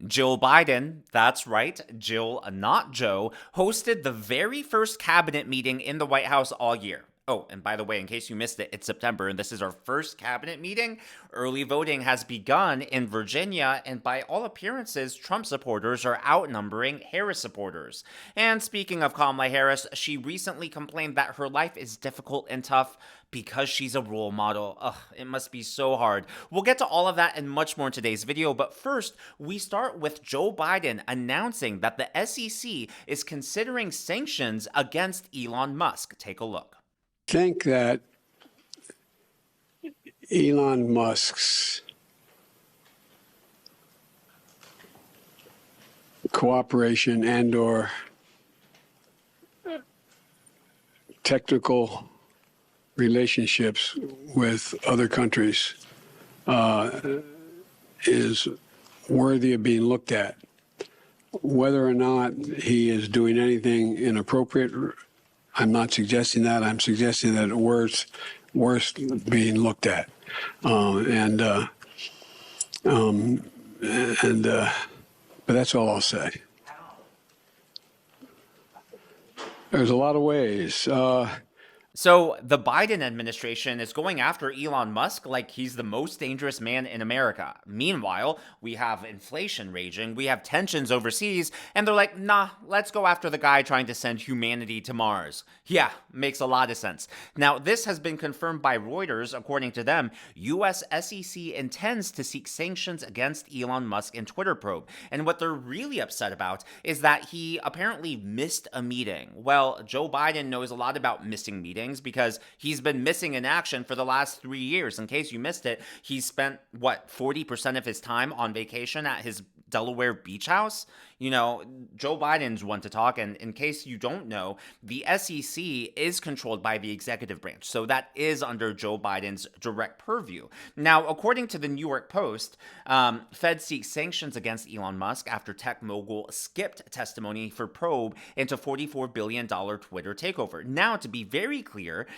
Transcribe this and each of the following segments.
Jill Biden, that's right, Jill, not Joe, hosted the very first cabinet meeting in the White House all year. Oh, and by the way, in case you missed it, it's September and this is our first cabinet meeting. Early voting has begun in Virginia, and by all appearances, Trump supporters are outnumbering Harris supporters. And speaking of Kamala Harris, she recently complained that her life is difficult and tough because she's a role model. Ugh, it must be so hard. We'll get to all of that and much more in today's video, but first, we start with Joe Biden announcing that the SEC is considering sanctions against Elon Musk. Take a look. Think that Elon Musk's cooperation and/or technical relationships with other countries is worthy of being looked at. Whether or not he is doing anything inappropriate, I'm not suggesting that. I'm suggesting that it's worth being looked at. But that's all I'll say. There's a lot of ways. So the Biden administration is going after Elon Musk like he's the most dangerous man in America. Meanwhile, we have inflation raging, we have tensions overseas, and they're like, nah, let's go after the guy trying to send humanity to Mars. Yeah, makes a lot of sense. Now, this has been confirmed by Reuters. According to them, US SEC intends to seek sanctions against Elon Musk in Twitter probe. And what they're really upset about is that he apparently missed a meeting. Well, Joe Biden knows a lot about missing meetings because he's been missing in action for the last 3 years. In case you missed it, he spent, 40% of his time on vacation at his Delaware beach house? You know, Joe Biden's one to talk, and in case you don't know, the SEC is controlled by the executive branch, so that is under Joe Biden's direct purview. Now, according to the New York Post, Fed seeks sanctions against Elon Musk after tech mogul skipped testimony for probe into $44 billion Twitter takeover. Now, to be very clear,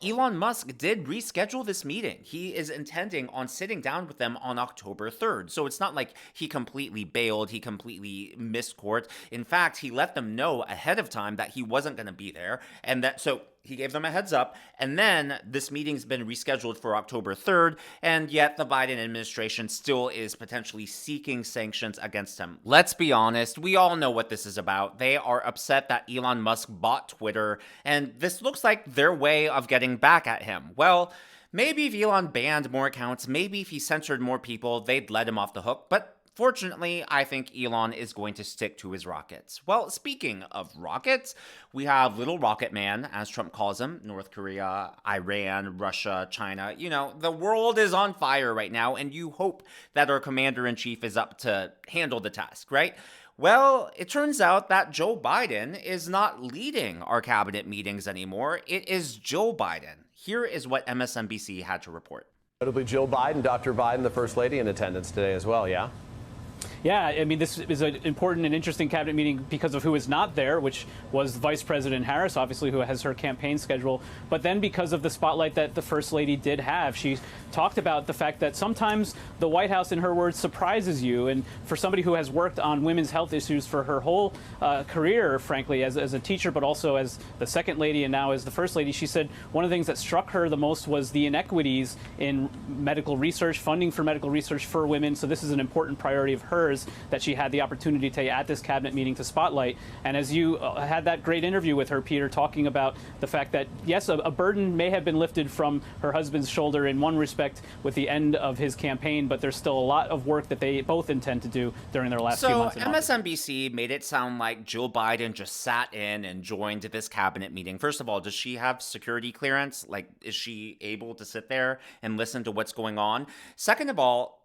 Elon Musk did reschedule this meeting. He is intending on sitting down with them on October 3rd. So it's not like he completely bailed, he completely missed court. In fact, he let them know ahead of time that he wasn't going to be there. And that, so he gave them a heads up. And then this meeting's been rescheduled for October 3rd. And yet the Biden administration still is potentially seeking sanctions against him. Let's be honest, we all know what this is about. They are upset that Elon Musk bought Twitter. And this looks like their way of getting back at him. Well, maybe if Elon banned more accounts, maybe if he censored more people, they'd let him off the hook. But fortunately, I think Elon is going to stick to his rockets. Well, speaking of rockets, we have Little Rocket Man, as Trump calls him, North Korea, Iran, Russia, China. You know, the world is on fire right now, and you hope that our commander-in-chief is up to handle the task, right? Well, it turns out that Joe Biden is not leading our cabinet meetings anymore. It is Joe Biden. Here is what MSNBC had to report. Notably, Jill Biden, Dr. Biden, the First Lady, in attendance today as well, yeah? Yeah, I mean, this is an important and interesting cabinet meeting because of who is not there, which was Vice President Harris, obviously, who has her campaign schedule. But then because of the spotlight that the First Lady did have, she talked about the fact that sometimes the White House, in her words, surprises you. And for somebody who has worked on women's health issues for her whole career, frankly, as a teacher, but also as the Second Lady and now as the First Lady, she said one of the things that struck her the most was the inequities in medical research, funding for medical research for women. So this is an important priority of hers that she had the opportunity to at this cabinet meeting to spotlight. And as you had that great interview with her, Peter, talking about the fact that, yes, a burden may have been lifted from her husband's shoulder in one respect with the end of his campaign, but there's still a lot of work that they both intend to do during their last few months. So MSNBC made it sound like Jill Biden just sat in and joined this cabinet meeting. First of all, does she have security clearance? Like, is she able to sit there and listen to what's going on? Second of all,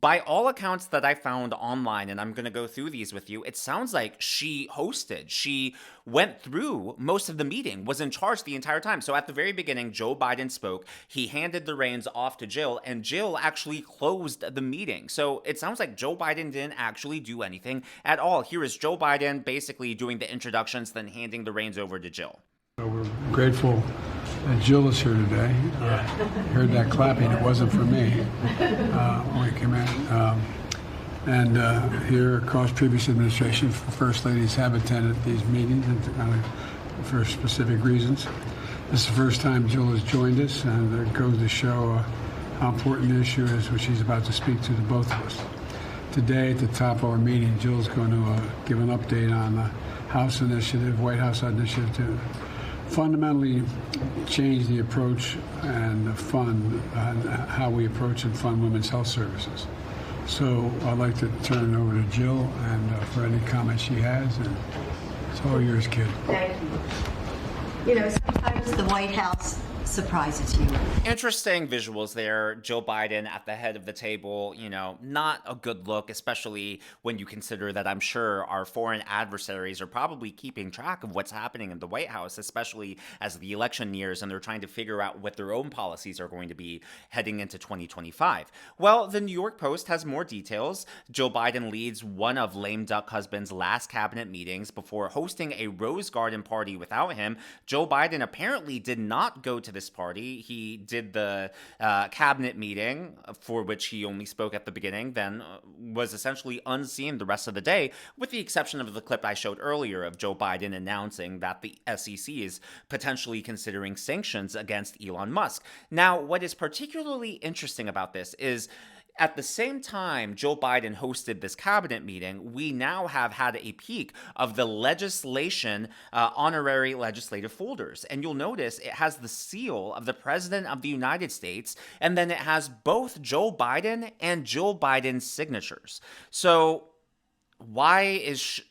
by all accounts that I found online, and I'm going to go through these with you, it sounds like she hosted. She went through most of the meeting, was in charge the entire time. So at the very beginning, Joe Biden spoke. He handed the reins off to Jill, and Jill actually closed the meeting. So it sounds like Joe Biden didn't actually do anything at all. Here is Joe Biden basically doing the introductions, then handing the reins over to Jill. We're grateful that Jill is here today. Heard that clapping. It wasn't for me when we came in. And here across previous administration, First Ladies have attended these meetings and, for specific reasons. This is the first time Jill has joined us, and it goes to show how important the issue is, which she's about to speak to both of us. Today, at the top of our meeting, Jill's going to give an update on the House initiative, White House initiative, to fundamentally change the approach and the fund, how we approach and fund women's health services. So I'd like to turn it over to Jill and for any comments she has, and it's all yours, kid. Thank you. You know, sometimes the White House surprises you. Interesting visuals there. Joe Biden at the head of the table, not a good look, especially when you consider that I'm sure our foreign adversaries are probably keeping track of what's happening in the White House, especially as the election nears and they're trying to figure out what their own policies are going to be heading into 2025. Well, the New York Post has more details. Joe Biden leads one of lame duck husband's last cabinet meetings before hosting a Rose Garden party without him. Joe Biden apparently did not go to this party. He did the cabinet meeting, for which he only spoke at the beginning, then was essentially unseen the rest of the day, with the exception of the clip I showed earlier of Joe Biden announcing that the SEC is potentially considering sanctions against Elon Musk. Now, what is particularly interesting about this is at the same time Joe Biden hosted this cabinet meeting, we now have had a peek of the legislation honorary legislative folders. And you'll notice it has the seal of the President of the United States, and then it has both Joe Biden and Joe Biden's signatures. So why is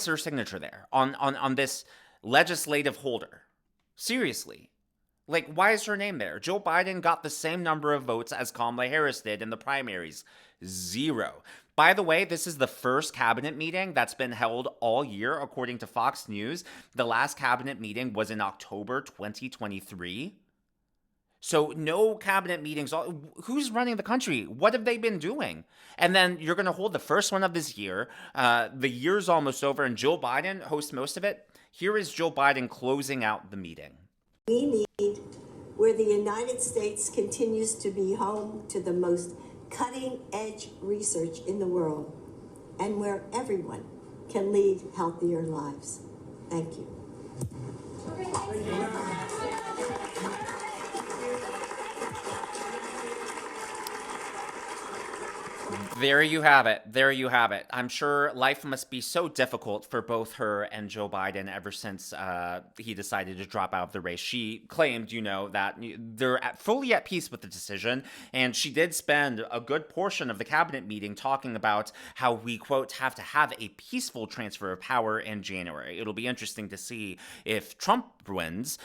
her signature there on this legislative holder? Seriously. Like, why is her name there? Joe Biden got the same number of votes as Kamala Harris did in the primaries. 0. By the way, this is the first cabinet meeting that's been held all year, according to Fox News. The last cabinet meeting was in October 2023. So no cabinet meetings. Who's running the country? What have they been doing? And then you're going to hold the first one of this year. The year's almost over, and Joe Biden hosts most of it. Here is Joe Biden closing out the meeting. We need where the United States continues to be home to the most cutting-edge research in the world, and where everyone can lead healthier lives. Thank you. There you have it. There you have it. I'm sure life must be so difficult for both her and Joe Biden ever since he decided to drop out of the race. She claimed, that they're fully at peace with the decision, and she did spend a good portion of the cabinet meeting talking about how we, quote, have to have a peaceful transfer of power in January. It'll be interesting to see if Trump wins,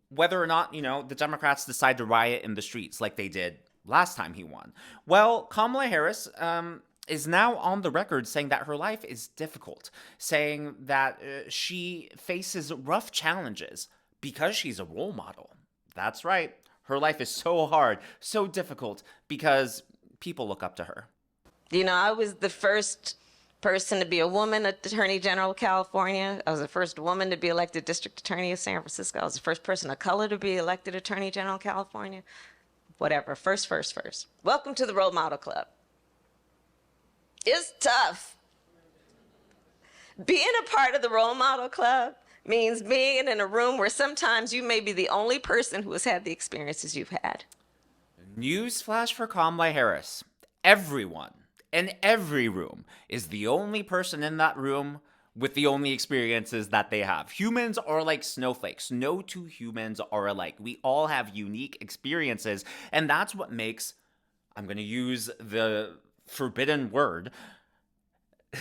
whether or not, the Democrats decide to riot in the streets like they did last time he won. Well, Kamala Harris is now on the record saying that her life is difficult, saying that she faces rough challenges because she's a role model. That's right. Her life is so hard, so difficult because people look up to her. I was the first person to be a woman Attorney General of California. I was the first woman to be elected District Attorney of San Francisco. I was the first person of color to be elected Attorney General of California. Whatever. First. Welcome to the Role Model Club. It's tough. Being a part of the Role Model Club means being in a room where sometimes you may be the only person who has had the experiences you've had. Newsflash for Kamala Harris. Everyone in every room is the only person in that room with the only experiences that they have. Humans are like snowflakes. No two humans are alike. We all have unique experiences, and that's what makes, I'm going to use the forbidden word,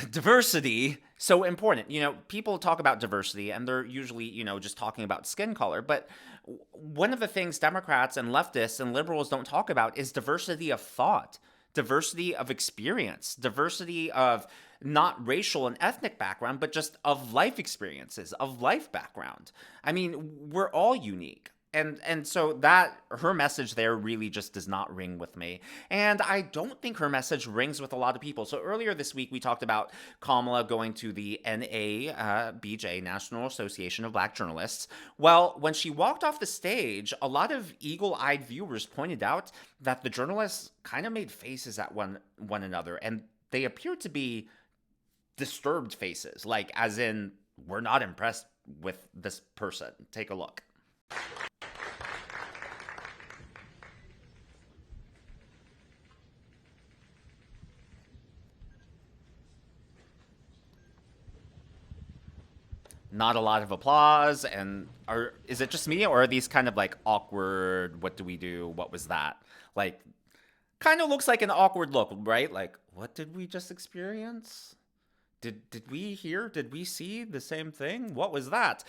diversity so important. People talk about diversity, and they're usually, just talking about skin color, but one of the things Democrats and leftists and liberals don't talk about is diversity of thought, diversity of experience, diversity of not racial and ethnic background, but just of life experiences, of life background. I mean, we're all unique. And so that, her message there really just does not ring with me. And I don't think her message rings with a lot of people. So earlier this week, we talked about Kamala going to the NABJ, National Association of Black Journalists. Well, when she walked off the stage, a lot of eagle-eyed viewers pointed out that the journalists kind of made faces at one another. And they appear to be disturbed faces, like as in, we're not impressed with this person. Take a look. Not a lot of applause, and is it just me, or are these kind of like awkward, what do we do, what was that? Like, kind of looks like an awkward look, right? Like, what did we just experience? Did we hear, did we see the same thing? What was that?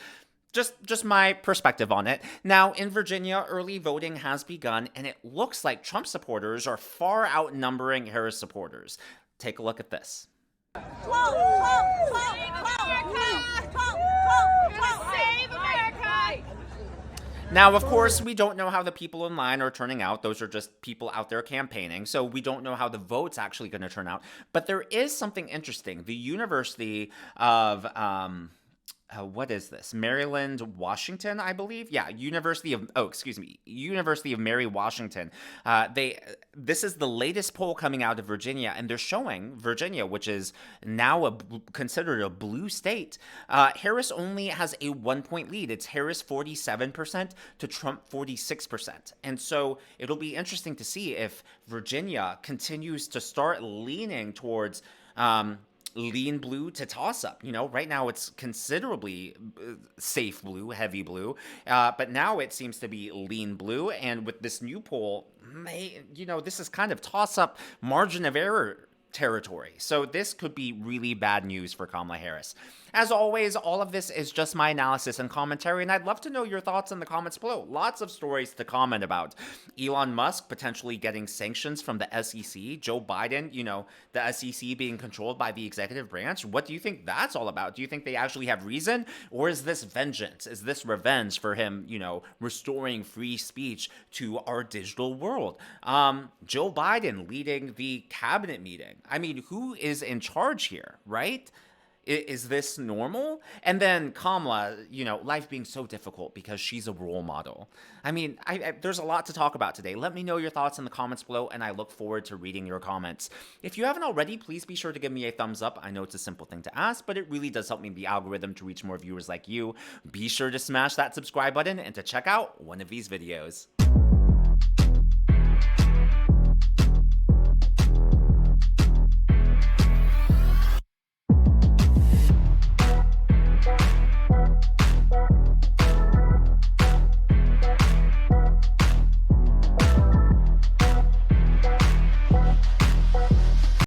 Just my perspective on it. Now, in Virginia, early voting has begun, and it looks like Trump supporters are far outnumbering Harris supporters. Take a look at this. Now, of course, we don't know how the people in line are turning out. Those are just people out there campaigning. So we don't know how the vote's actually going to turn out. But there is something interesting. The University of what is this? Maryland, Washington, I believe. Yeah, University of Mary Washington. This is the latest poll coming out of Virginia, and they're showing Virginia, which is now considered a blue state. Harris only has a 1-point lead. It's Harris 47% to Trump 46%. And so it'll be interesting to see if Virginia continues to start leaning towards lean blue to toss up. Right now it's considerably safe blue, heavy blue, but now it seems to be lean blue. And with this new poll, this is kind of toss up, margin of error territory. So this could be really bad news for Kamala Harris. As always, all of this is just my analysis and commentary, and I'd love to know your thoughts in the comments below. Lots of stories to comment about. Elon Musk potentially getting sanctions from the SEC. Joe Biden, the SEC being controlled by the executive branch. What do you think that's all about? Do you think they actually have reason? Or is this vengeance? Is this revenge for him, restoring free speech to our digital world? Joe Biden leading the cabinet meeting. I mean, who is in charge here, right? Is this normal? And then Kamala, life being so difficult because she's a role model. I mean, there's a lot to talk about today. Let me know your thoughts in the comments below, and I look forward to reading your comments. If you haven't already, please be sure to give me a thumbs up. I know it's a simple thing to ask, but it really does help me in the algorithm to reach more viewers like you. Be sure to smash that subscribe button and to check out one of these videos.